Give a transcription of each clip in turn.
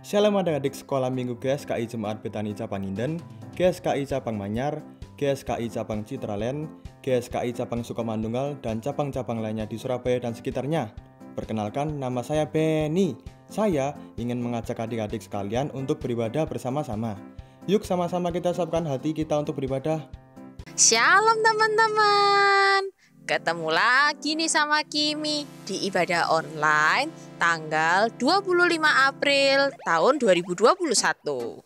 Shalom adik-adik sekolah minggu GSKI Jemaat Betani Cabang Inden, GSKI Cabang Manyar, GSKI Cabang Citraland, GSKI Cabang Sukamandunggal, dan cabang-cabang lainnya di Surabaya dan sekitarnya. Perkenalkan, nama saya Benny. Saya ingin mengajak adik-adik sekalian untuk beribadah bersama-sama. Yuk sama-sama kita siapkan hati kita untuk beribadah. Shalom teman-teman. Ketemu lagi nih sama Kimi di ibadah online tanggal 25 April tahun 2021.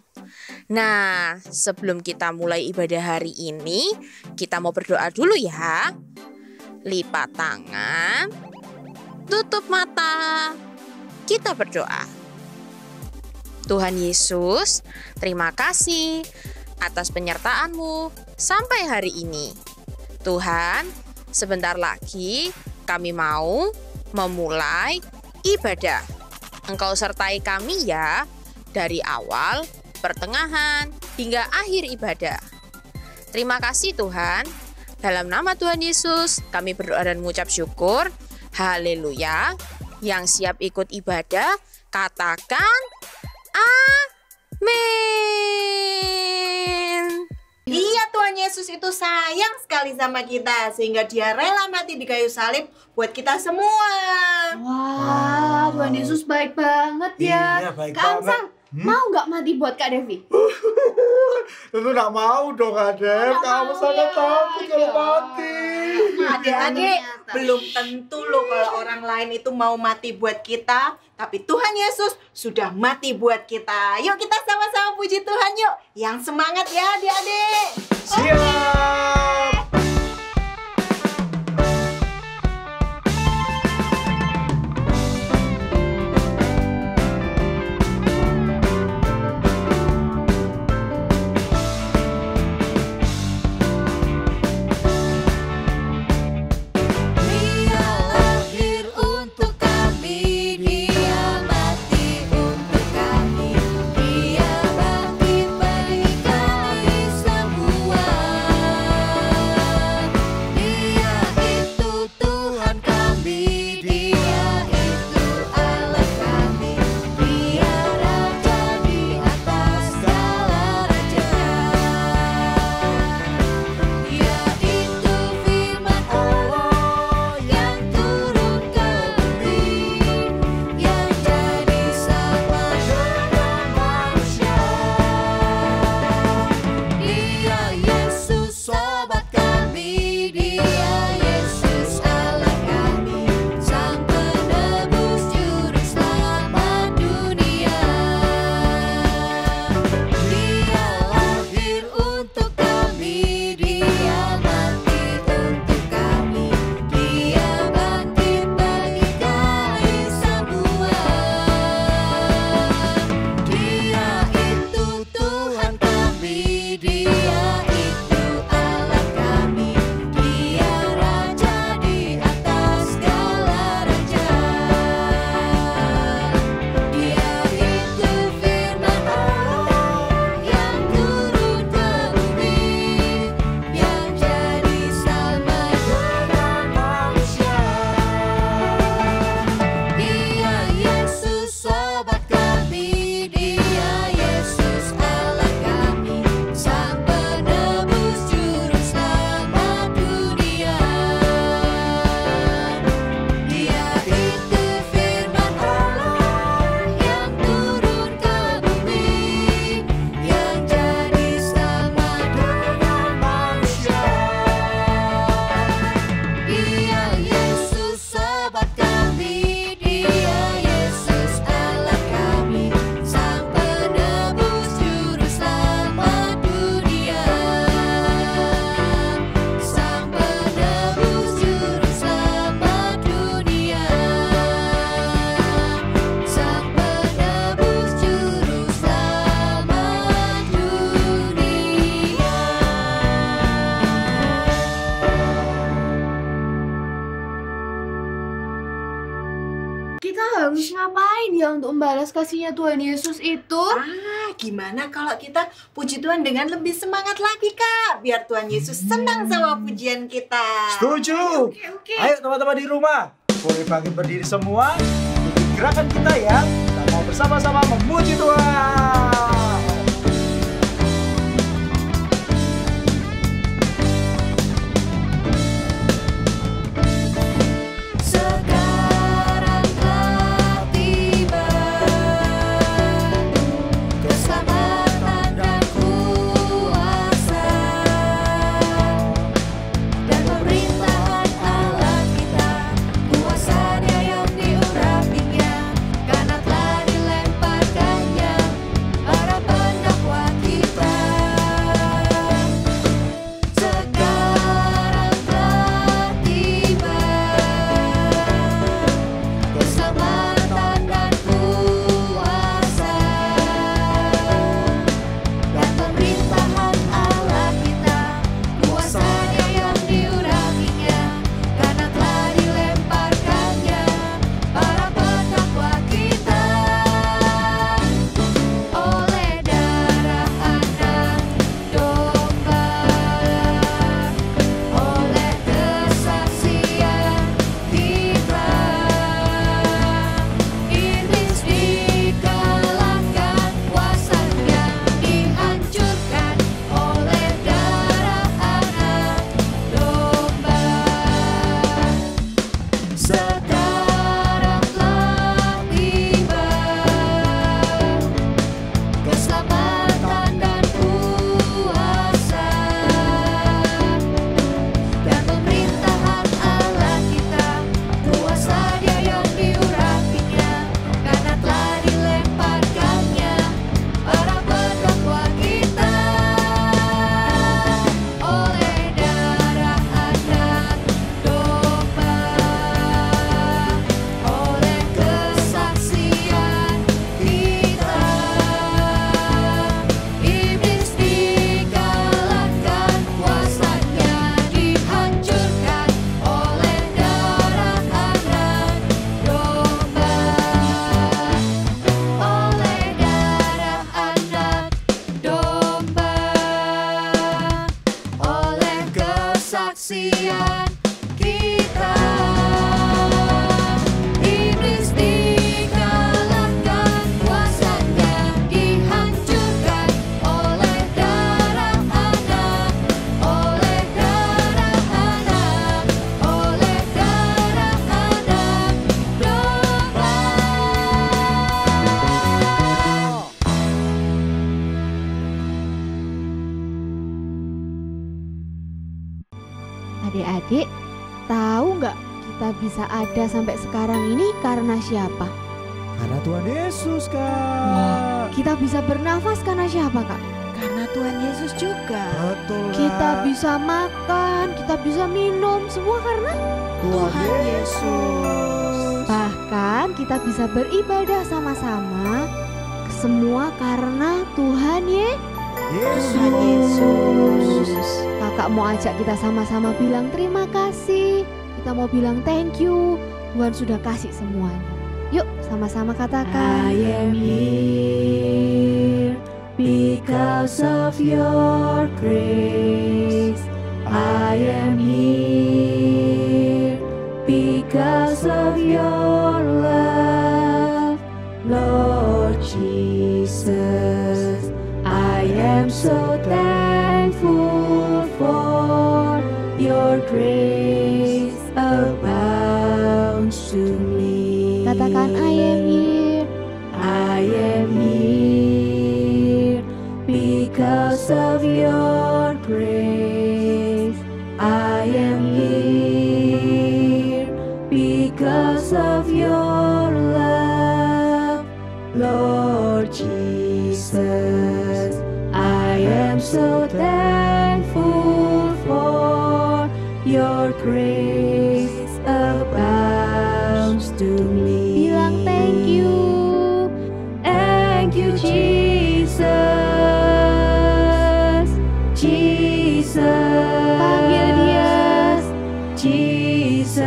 Nah, sebelum kita mulai ibadah hari ini, kita mau berdoa dulu ya. Lipat tangan, tutup mata. Kita berdoa. Tuhan Yesus, terima kasih atas penyertaan-Mu sampai hari ini. Tuhan, sebentar lagi kami mau memulai ibadah. Engkau sertai kami ya, dari awal, pertengahan, hingga akhir ibadah. Terima kasih Tuhan. Dalam nama Tuhan Yesus, kami berdoa dan mengucap syukur. Haleluya. Yang siap ikut ibadah, katakan amin. Iya, Tuhan Yesus itu sayang sekali sama kita sehingga dia rela mati di kayu salib buat kita semua. Wah, Tuhan Yesus baik banget ya. Iya, baik Kak banget. Amsal, mau nggak mati buat Kak Devi? Tentu gak mau dong, Adem. Kamu sangat takut kalau mati. Adik-adik, belum tentu loh kalau orang lain itu mau mati buat kita, tapi Tuhan Yesus sudah mati buat kita. Yuk kita sama-sama puji Tuhan yuk. Yang semangat ya adik-adik. Siap. Kita harus ngapain ya untuk membalas kasihnya Tuhan Yesus itu? Gimana kalau kita puji Tuhan dengan lebih semangat lagi, Kak? Biar Tuhan Yesus senang sama pujian kita. Setuju. Oke. Ayo teman-teman di rumah, boleh bangkit berdiri semua. Ikuti gerakan kita ya. mau bersama-sama memuji Tuhan. Sekarang telah tiba keselamatan dan kuasa dan pemerintahan Allah kita, kuasanya yang diurapinya, karena telah dilemparkannya para pendakwa kita. Sekarang telah tiba keselamatan dan kuasa dan pemerintahan Allah kita, kuasanya yang diurapinya, karena telah dilemparkannya para pendakwa kita. Oleh darah anak domba, oleh kesaksian kita, iblis dikalahkan, kuasanya dihancurkan. Oleh darah anak domba, sekarang telah tiba keselamatan dan kuasa dan pemerintahan Allah kita, kuasa Dia yang diurapinya, karena telah dilemparkannya para pendakwa kita. Oleh darah anak domba, oleh kesaksian kita, iblis dikalahkan, kuasanya dihancurkan. Oleh darah anak domba, oleh darah anak domba, oleh kesaksian kita, iblis dikalahkan, kuasanya dihancurkan. Oleh darah anak, oleh darah anak, oleh darah anak domba. Adik-adik, tahu nggak kita bisa ada sampai sekarang ini karena siapa? Karena Tuhan Yesus, Kak. Wah, kita bisa bernafas karena siapa, Kak? Karena Tuhan Yesus juga. Betul, Kak. Kita bisa makan, kita bisa minum, semua karena Tuhan Yesus. bahkan kita bisa beribadah sama-sama, semua karena Tuhan Tuhan Yesus. Kakak mau ajak kita sama-sama bilang terima kasih. Kita mau bilang thank you. Tuhan sudah kasih semuanya. Yuk sama-sama katakan. I am here because of your grace. I am here because of your love, Lord Jesus. I am so thankful for your grace abounds to me. Katakan I am here. I am here because of your grace. I am here because of your love, Lord Jesus. I am so thankful for your grace abounds to me. Bilang thank you. Thank you, Jesus. Jesus. Panggil dia. Jesus.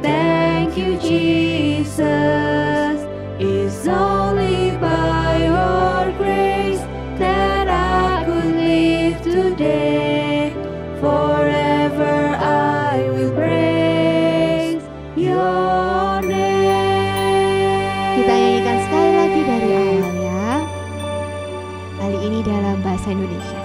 Thank you, Jesus. It's only by your grace that I could live today. Forever I will praise your name. bacakan sekali lagi dari awal ya. Kali ini dalam bahasa Indonesia.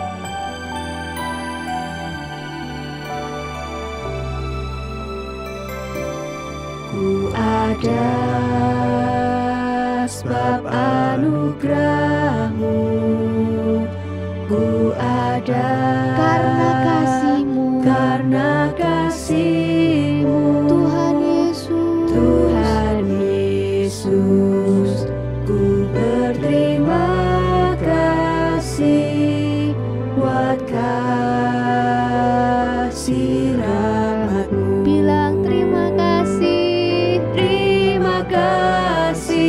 Ku ada sebab anugerahmu, ku ada Karena kasih-Mu, karena kasih-Mu, Tuhan Yesus. Tuhan Yesus. Ku berterima kasih buat kasih rahmat-Mu. Bilang terima kasih. Terima kasih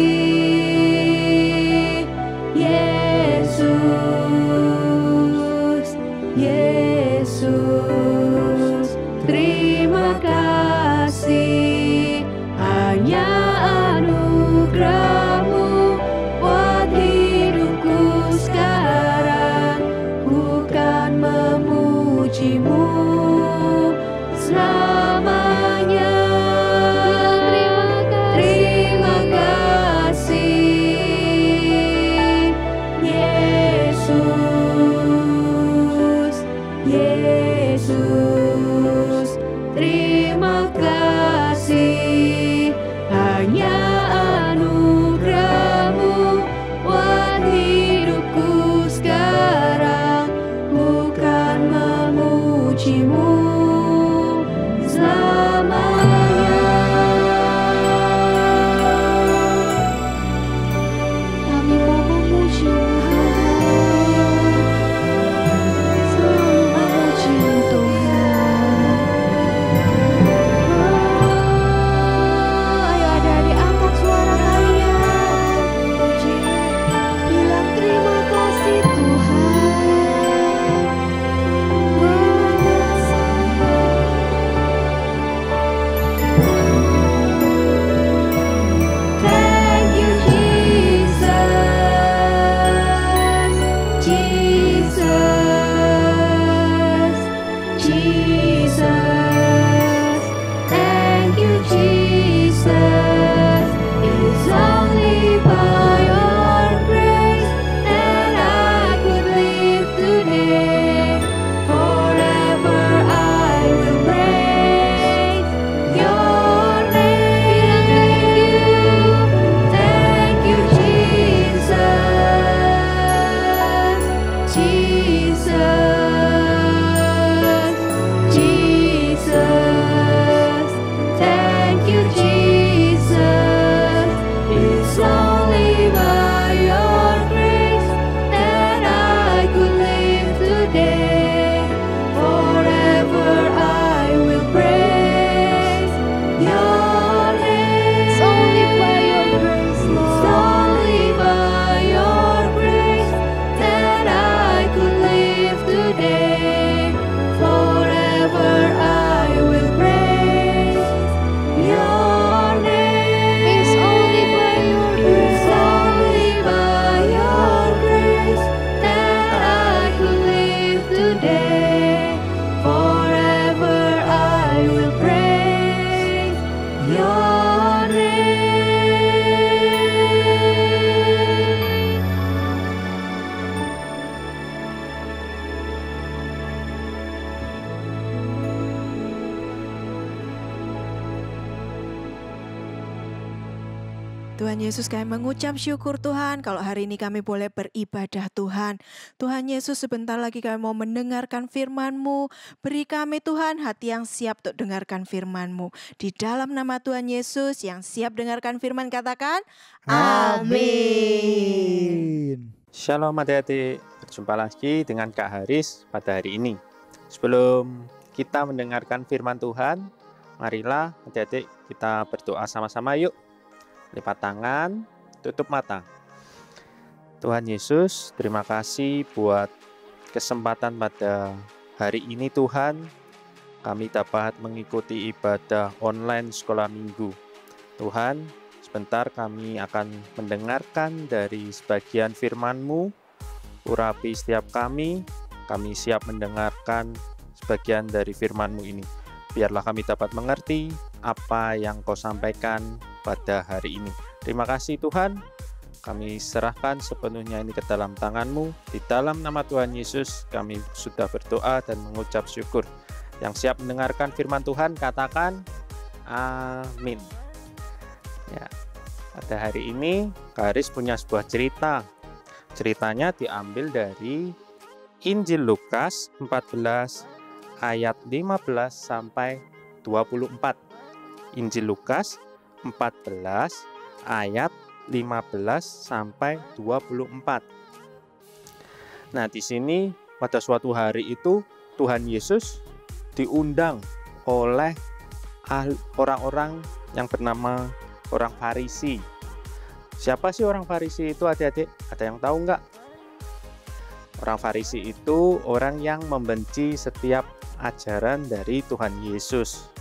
Yesus, Yesus. Terima kasih, hanya anugerah-Mu buat hidupku sekarang. Bukan memuji-Mu selamanya. Terima kasih Yesus, Yesus. Terima kasih, hanya anugerah-Mu buat hidupku sekarang. Bukan memuji-Mu selamanya. Kami mau memuji-Mu Tuhan. Selalu memuji-Mu Tuhan. Ayo adik-adik angkat suara kalian. Bilang terima kasih Tuhan. Thank you, Jesus, Jesus, Jesus. Thank you, Jesus. It's only by your grace that I could live today. Forever I will praise your name. Thank you, Jesus, Jesus, Jesus. Thank you, Jesus. It's only by your grace that I could live today. Forever I will praise your name. It's only by your grace, It's Lord. only by your grace that I could live today. Forever I will praise your name. It's only by your It's grace. only by your grace that I could live today. Forever I will praise your name. Tuhan Yesus, kami mengucap syukur Tuhan kalau hari ini kami boleh beribadah Tuhan. Tuhan Yesus, sebentar lagi kami mau mendengarkan firman-Mu. Beri kami Tuhan hati yang siap untuk dengarkan firman-Mu. Di dalam nama Tuhan Yesus yang siap dengarkan firman, katakan amin. Shalom adik-adik, berjumpa lagi dengan Kak Haris pada hari ini. Sebelum kita mendengarkan firman Tuhan, marilah adik-adik kita berdoa sama-sama yuk. Lipat tangan, tutup mata. Tuhan Yesus, terima kasih buat kesempatan pada hari ini Tuhan. Kami dapat mengikuti ibadah online sekolah minggu. Tuhan, sebentar kami akan mendengarkan dari sebagian firman-Mu. Urapi setiap kami siap mendengarkan sebagian dari firman-Mu ini. Biarlah kami dapat mengerti apa yang Kau sampaikan pada hari ini. Terima kasih Tuhan, kami serahkan sepenuhnya ini ke dalam tangan-Mu. Di dalam nama Tuhan Yesus kami sudah berdoa dan mengucap syukur. Yang siap mendengarkan firman Tuhan katakan amin. Ya, pada hari ini Kak Haris punya sebuah cerita. Ceritanya diambil dari Injil Lukas 14 ayat 15 sampai 24. Injil Lukas 14 ayat 15 sampai 24. Nah, di sini pada suatu hari itu Tuhan Yesus diundang oleh orang-orang yang bernama orang Farisi. Siapa sih orang Farisi itu, adik-adik? Ada yang tahu nggak? Orang Farisi itu orang yang membenci setiap ajaran dari Tuhan Yesus.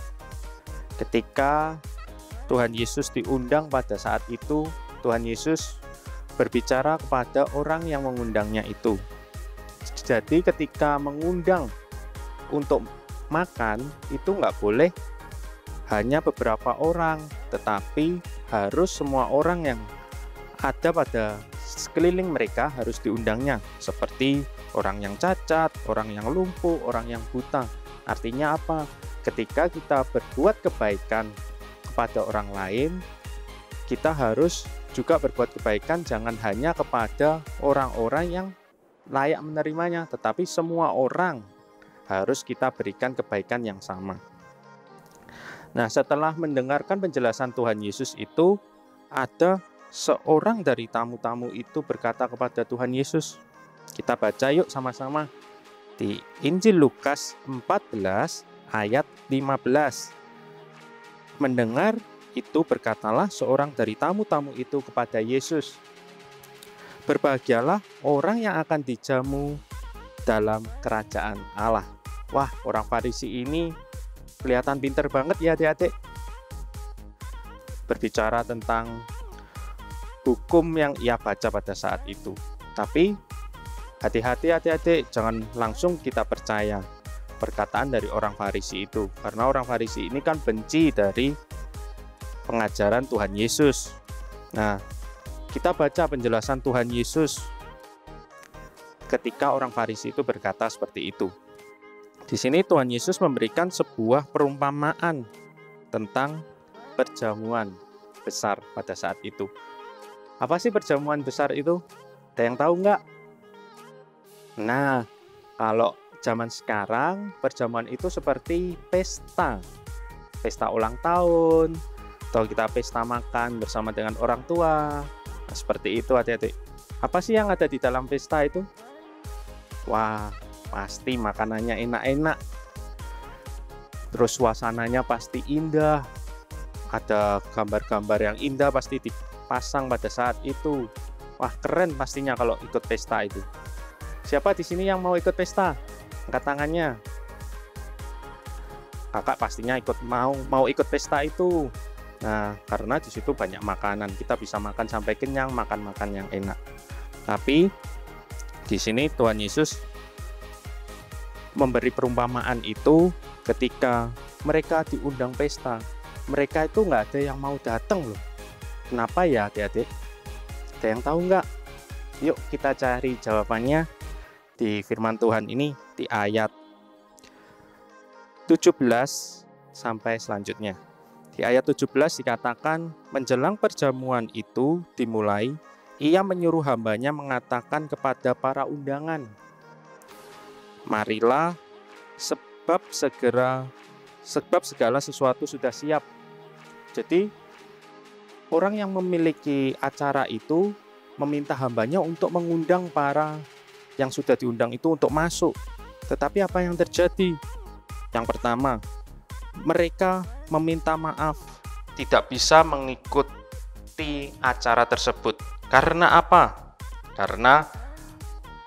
Ketika Tuhan Yesus diundang pada saat itu, Tuhan Yesus berbicara kepada orang yang mengundangnya itu. Jadi ketika mengundang untuk makan, itu nggak boleh hanya beberapa orang, tetapi harus semua orang yang ada pada sekeliling mereka harus diundangnya, seperti orang yang cacat, orang yang lumpuh, orang yang buta. Artinya apa? Ketika kita berbuat kebaikan kepada orang lain, kita harus juga berbuat kebaikan jangan hanya kepada orang-orang yang layak menerimanya, tetapi semua orang harus kita berikan kebaikan yang sama. Nah, setelah mendengarkan penjelasan Tuhan Yesus itu, ada seorang dari tamu-tamu itu berkata kepada Tuhan Yesus. Kita baca yuk sama-sama di Injil Lukas 14 ayat 15. Mendengar itu berkatalah seorang dari tamu-tamu itu kepada Yesus, "Berbahagialah orang yang akan dijamu dalam kerajaan Allah." Wah, orang Farisi ini kelihatan pinter banget ya adik-adik. Berbicara tentang hukum yang ia baca pada saat itu. Tapi hati-hati adik-adik, jangan langsung kita percaya perkataan dari orang Farisi itu. Karena orang Farisi ini kan benci dari pengajaran Tuhan Yesus. Nah, kita baca penjelasan Tuhan Yesus ketika orang Farisi itu berkata seperti itu. Di sini Tuhan Yesus memberikan sebuah perumpamaan tentang perjamuan besar pada saat itu. Apa sih perjamuan besar itu? Ada yang tahu nggak? Nah, kalau zaman sekarang perjamuan itu seperti pesta ulang tahun, atau kita pesta makan bersama dengan orang tua. Nah, seperti itu adik-adik. Apa sih yang ada di dalam pesta itu? Wah, pasti makanannya enak-enak. Terus suasananya pasti indah. Ada gambar-gambar yang indah pasti dipasang pada saat itu. Wah, keren pastinya kalau ikut pesta itu. Siapa di sini yang mau ikut pesta? Angkat tangannya. Kakak pastinya mau ikut pesta itu. Nah, karena di situ banyak makanan, kita bisa makan sampai kenyang, makan yang enak. Tapi di sini Tuhan Yesus memberi perumpamaan itu ketika mereka diundang pesta. Mereka itu nggak ada yang mau datang loh. Kenapa ya adik-adik? Ada yang tahu nggak? Yuk kita cari jawabannya di firman Tuhan ini di ayat 17 sampai selanjutnya. Di ayat 17 dikatakan, menjelang perjamuan itu dimulai, ia menyuruh hambanya mengatakan kepada para undangan, "Marilah, sebab segala sesuatu sudah siap." Jadi, orang yang memiliki acara itu meminta hambanya untuk mengundang para yang sudah diundang itu untuk masuk. Tetapi apa yang terjadi? Yang pertama, mereka meminta maaf tidak bisa mengikuti acara tersebut. Karena apa? Karena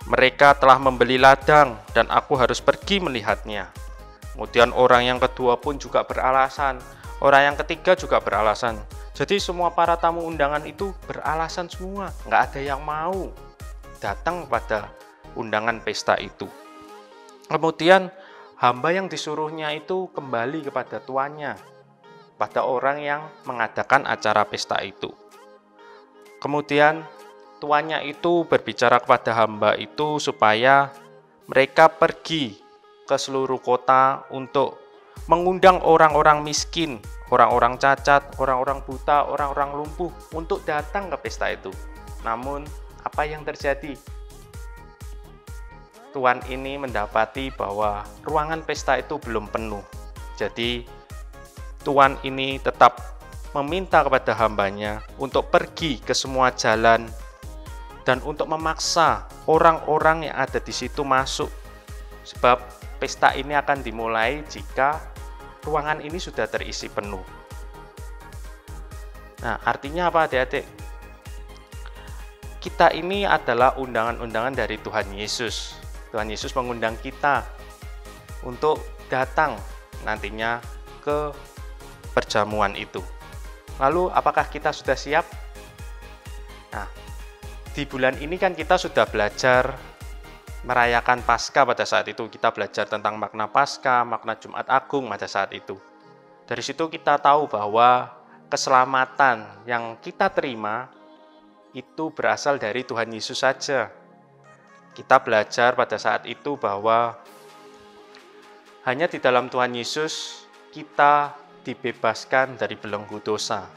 mereka telah membeli ladang dan aku harus pergi melihatnya. Kemudian orang yang kedua pun juga beralasan. Orang yang ketiga juga beralasan. Jadi semua para tamu undangan itu beralasan semua. Nggak ada yang mau datang pada undangan pesta itu. Kemudian hamba yang disuruhnya itu kembali kepada tuannya, pada orang yang mengadakan acara pesta itu. Kemudian tuannya itu berbicara kepada hamba itu supaya mereka pergi ke seluruh kota untuk mengundang orang-orang miskin, orang-orang cacat, orang-orang buta, orang-orang lumpuh untuk datang ke pesta itu. Namun, apa yang terjadi? Tuan ini mendapati bahwa ruangan pesta itu belum penuh. Jadi, tuan ini tetap meminta kepada hambanya untuk pergi ke semua jalan dan untuk memaksa orang-orang yang ada di situ masuk. Sebab pesta ini akan dimulai jika ruangan ini sudah terisi penuh. Nah, artinya apa adik-adik? Kita ini adalah undangan-undangan dari Tuhan Yesus. Tuhan Yesus mengundang kita untuk datang nantinya ke perjamuan itu. Lalu, apakah kita sudah siap? Nah, di bulan ini kan kita sudah belajar merayakan Paskah pada saat itu. Kita belajar tentang makna Paskah, makna Jumat Agung pada saat itu. Dari situ kita tahu bahwa keselamatan yang kita terima itu berasal dari Tuhan Yesus saja. Kita belajar pada saat itu bahwa hanya di dalam Tuhan Yesus kita dibebaskan dari belenggu dosa.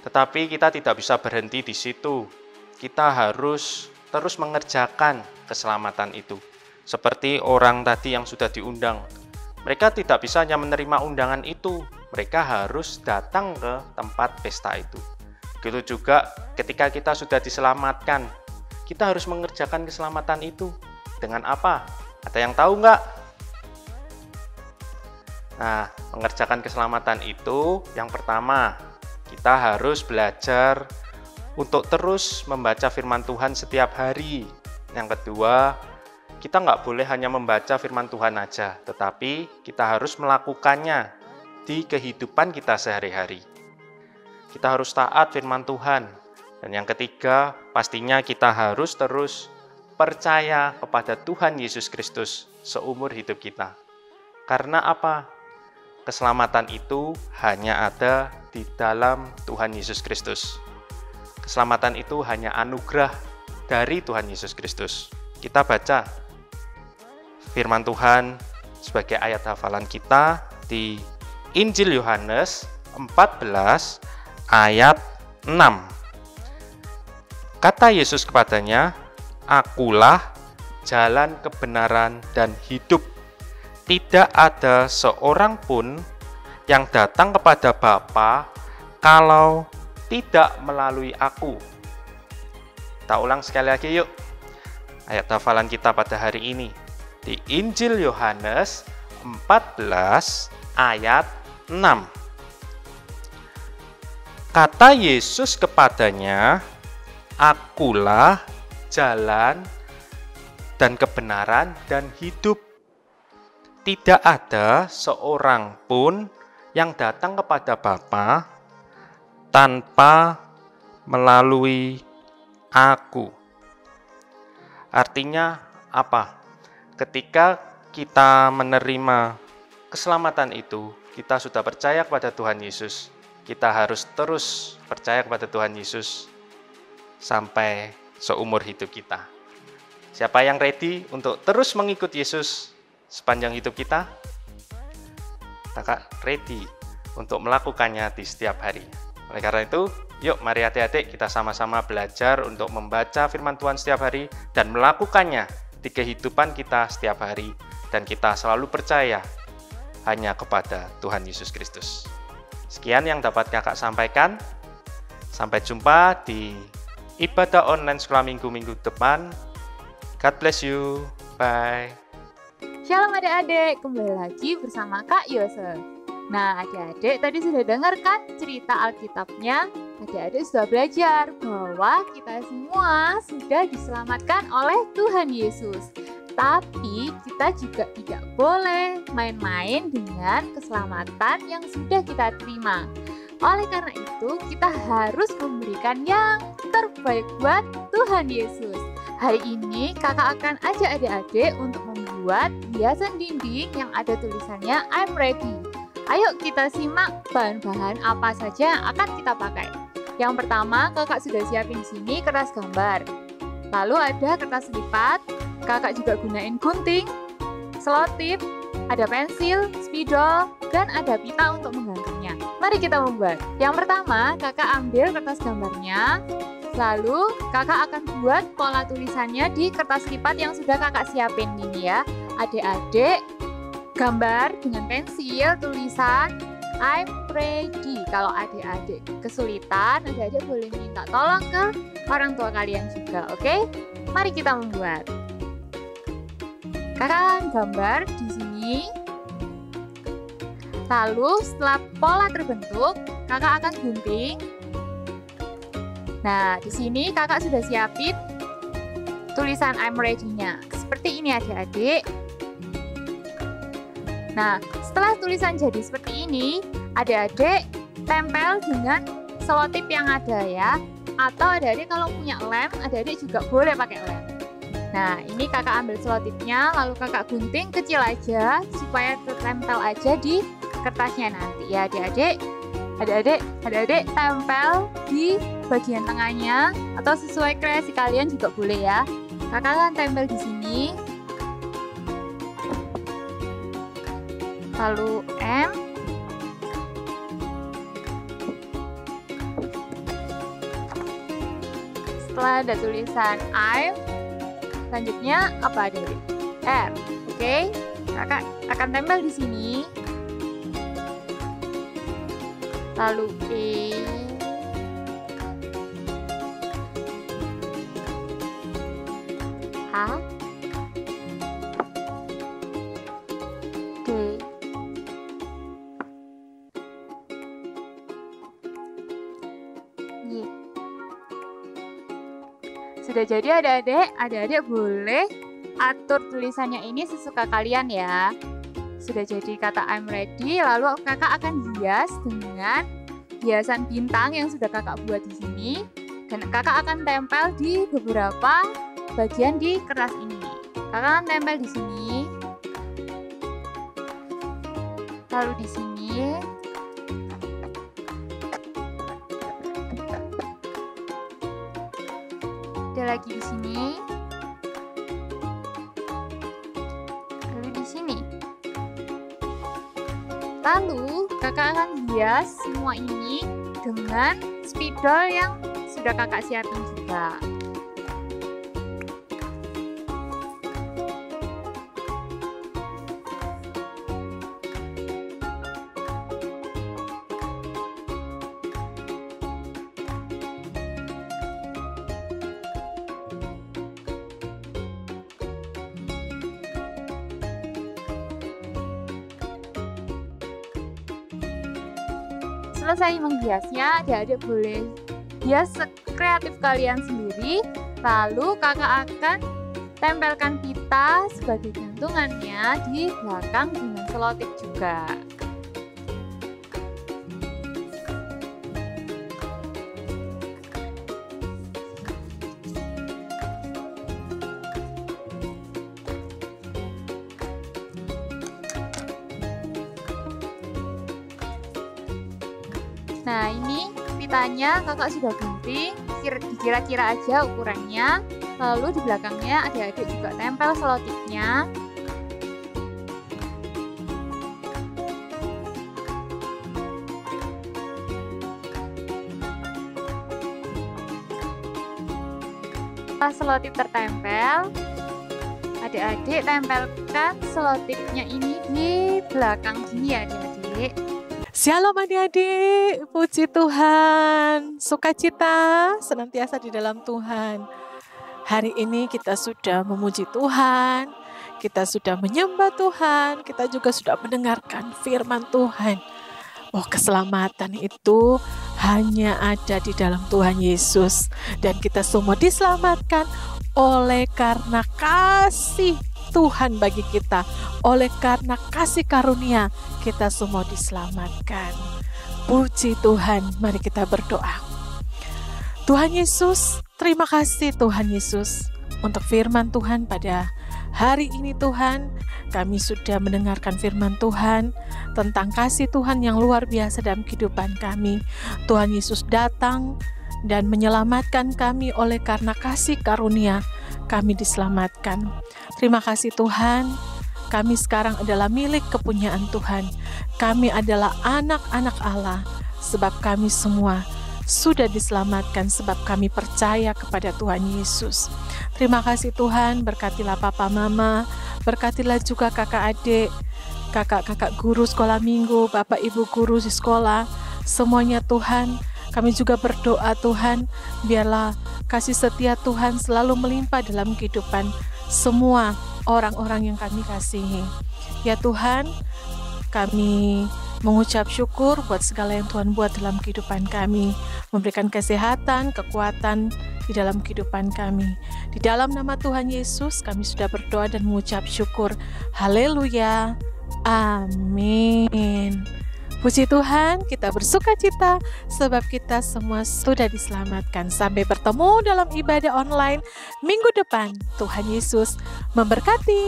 Tetapi kita tidak bisa berhenti di situ. Kita harus terus mengerjakan keselamatan itu. Seperti orang tadi yang sudah diundang. Mereka tidak bisa hanya menerima undangan itu. Mereka harus datang ke tempat pesta itu. Begitu juga ketika kita sudah diselamatkan. Kita harus mengerjakan keselamatan itu. Dengan apa? Ada yang tahu nggak? Nah, mengerjakan keselamatan itu yang pertama, kita harus belajar untuk terus membaca firman Tuhan setiap hari. Yang kedua, kita nggak boleh hanya membaca firman Tuhan aja, tetapi kita harus melakukannya di kehidupan kita sehari-hari. Kita harus taat firman Tuhan. Dan yang ketiga, pastinya kita harus terus percaya kepada Tuhan Yesus Kristus seumur hidup kita. Karena apa? Keselamatan itu hanya ada di dalam Tuhan Yesus Kristus. Keselamatan itu hanya anugerah dari Tuhan Yesus Kristus. Kita baca firman Tuhan sebagai ayat hafalan kita di Injil Yohanes 14 ayat 6. Kata Yesus kepadanya, "Akulah jalan kebenaran dan hidup. Tidak ada seorang pun yang datang kepada Bapa kalau tidak melalui aku." Kita ulang sekali lagi yuk. Ayat hafalan kita pada hari ini di Injil Yohanes 14 ayat 6. Kata Yesus kepadanya, "Akulah jalan dan kebenaran dan hidup. Tidak ada seorang pun yang datang kepada Bapa tanpa melalui aku." Artinya apa? Ketika kita menerima keselamatan itu, kita sudah percaya kepada Tuhan Yesus. Kita harus terus percaya kepada Tuhan Yesus sampai seumur hidup kita. Siapa yang ready untuk terus mengikut Yesus sepanjang hidup kita? Kita ready untuk melakukannya di setiap hari. Oleh karena itu, yuk mari adik-adik kita sama-sama belajar untuk membaca firman Tuhan setiap hari dan melakukannya di kehidupan kita setiap hari. Dan kita selalu percaya hanya kepada Tuhan Yesus Kristus. Sekian yang dapat kakak sampaikan. Sampai jumpa di ibadah online sekolah minggu-minggu depan. God bless you. Bye. Shalom adik-adik, kembali lagi bersama Kak Yose. Nah adik-adik tadi sudah dengar kan cerita Alkitabnya? Adik-adik sudah belajar bahwa kita semua sudah diselamatkan oleh Tuhan Yesus. Tapi kita juga tidak boleh main-main dengan keselamatan yang sudah kita terima. Oleh karena itu, kita harus memberikan yang terbaik buat Tuhan Yesus. Hari ini kakak akan ajak adik-adik untuk membuat hiasan dinding yang ada tulisannya I'm ready. Ayo kita simak bahan-bahan apa saja yang akan kita pakai. Yang pertama, kakak sudah siapin di sini kertas gambar. Lalu ada kertas lipat, kakak juga gunain gunting, selotip, ada pensil, spidol, dan ada pita untuk menggantungnya. Mari kita membuat. Yang pertama, kakak ambil kertas gambarnya, lalu kakak akan buat pola tulisannya di kertas lipat yang sudah kakak siapin ini ya. Adik-adik gambar dengan pensil tulisan I'm ready. Kalau adik-adik kesulitan, adik-adik boleh minta tolong ke orang tua kalian juga, oke? Mari kita membuat. Kakak akan gambar di sini. Lalu setelah pola terbentuk, kakak akan gunting. Nah, di sini kakak sudah siapin tulisan I'm ready-nya. Seperti ini adik-adik. Nah, setelah tulisan jadi seperti ini, adik-adik tempel dengan selotip yang ada ya. Atau adik-adik kalau punya lem, adik-adik juga boleh pakai lem. Nah, ini kakak ambil selotipnya, lalu kakak gunting kecil aja supaya tertempel aja di kertasnya nanti ya adik-adik. Adik-adik tempel di bagian tengahnya atau sesuai kreasi kalian juga boleh ya. Kakak akan tempel di sini. Lalu M. Setelah ada tulisan I, selanjutnya apa adik? R. Oke, kakak akan tempel di sini. Lalu E. H. D. Y. Sudah jadi adik-adik boleh atur tulisannya ini sesuka kalian ya. Sudah jadi kata I'm ready, lalu kakak akan hias dengan hiasan bintang yang sudah kakak buat di sini. Dan kakak akan tempel di beberapa bagian di kertas ini. Kakak akan tempel di sini. Lalu di sini. Ada lagi di sini. Lalu di sini. Lalu kakak akan hias semua ini dengan spidol yang sudah kakak siapin juga. Selesai menghiasnya, adik-adik boleh hias kreatif kalian sendiri. Lalu kakak akan tempelkan pita sebagai gantungannya di belakang dengan selotip juga. Nah, ini pitanya kakak sudah gunting, dikira-kira aja ukurannya. Lalu di belakangnya adik-adik juga tempel selotipnya. Setelah selotip tertempel, adik-adik tempelkan selotipnya ini di belakang sini ya adik-adik. Shalom adik-adik, puji Tuhan, sukacita senantiasa di dalam Tuhan. Hari ini kita sudah memuji Tuhan, kita sudah menyembah Tuhan, kita juga sudah mendengarkan firman Tuhan. Oh, keselamatan itu hanya ada di dalam Tuhan Yesus. Dan kita semua diselamatkan oleh karena kasih Tuhan bagi kita. Oleh karena kasih karunia, kita semua diselamatkan. Puji Tuhan, mari kita berdoa. Tuhan Yesus, terima kasih Tuhan Yesus untuk firman Tuhan pada Hari ini Tuhan, kami sudah mendengarkan firman Tuhan tentang kasih Tuhan yang luar biasa dalam kehidupan kami. Tuhan Yesus datang dan menyelamatkan kami oleh karena kasih karunia kami diselamatkan. Terima kasih Tuhan, kami sekarang adalah milik kepunyaan Tuhan. Kami adalah anak-anak Allah, sebab kami semua sudah diselamatkan sebab kami percaya kepada Tuhan Yesus. Terima kasih Tuhan, berkatilah Papa Mama, berkatilah juga kakak adik, kakak-kakak guru sekolah minggu, Bapak Ibu guru di sekolah, semuanya Tuhan. Kami juga berdoa Tuhan, biarlah kasih setia Tuhan selalu melimpah dalam kehidupan semua orang-orang yang kami kasihi. Ya Tuhan, kami mengucap syukur buat segala yang Tuhan buat dalam kehidupan kami, memberikan kesehatan, kekuatan di dalam kehidupan kami. Di dalam nama Tuhan Yesus kami sudah berdoa dan mengucap syukur. Haleluya. Amin. Puji Tuhan, kita bersuka cita sebab kita semua sudah diselamatkan. Sampai bertemu dalam ibadah online minggu depan. Tuhan Yesus memberkati.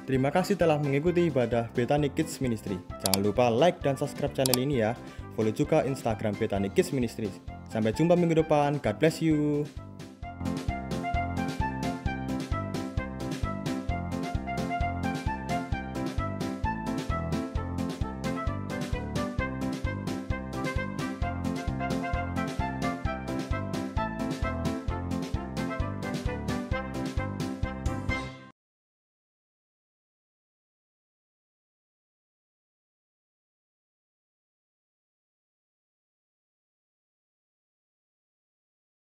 Terima kasih telah mengikuti ibadah Bethany Kids Ministry. Jangan lupa like dan subscribe channel ini ya. Follow juga Instagram Bethany Kids Ministry. Sampai jumpa minggu depan. God bless you.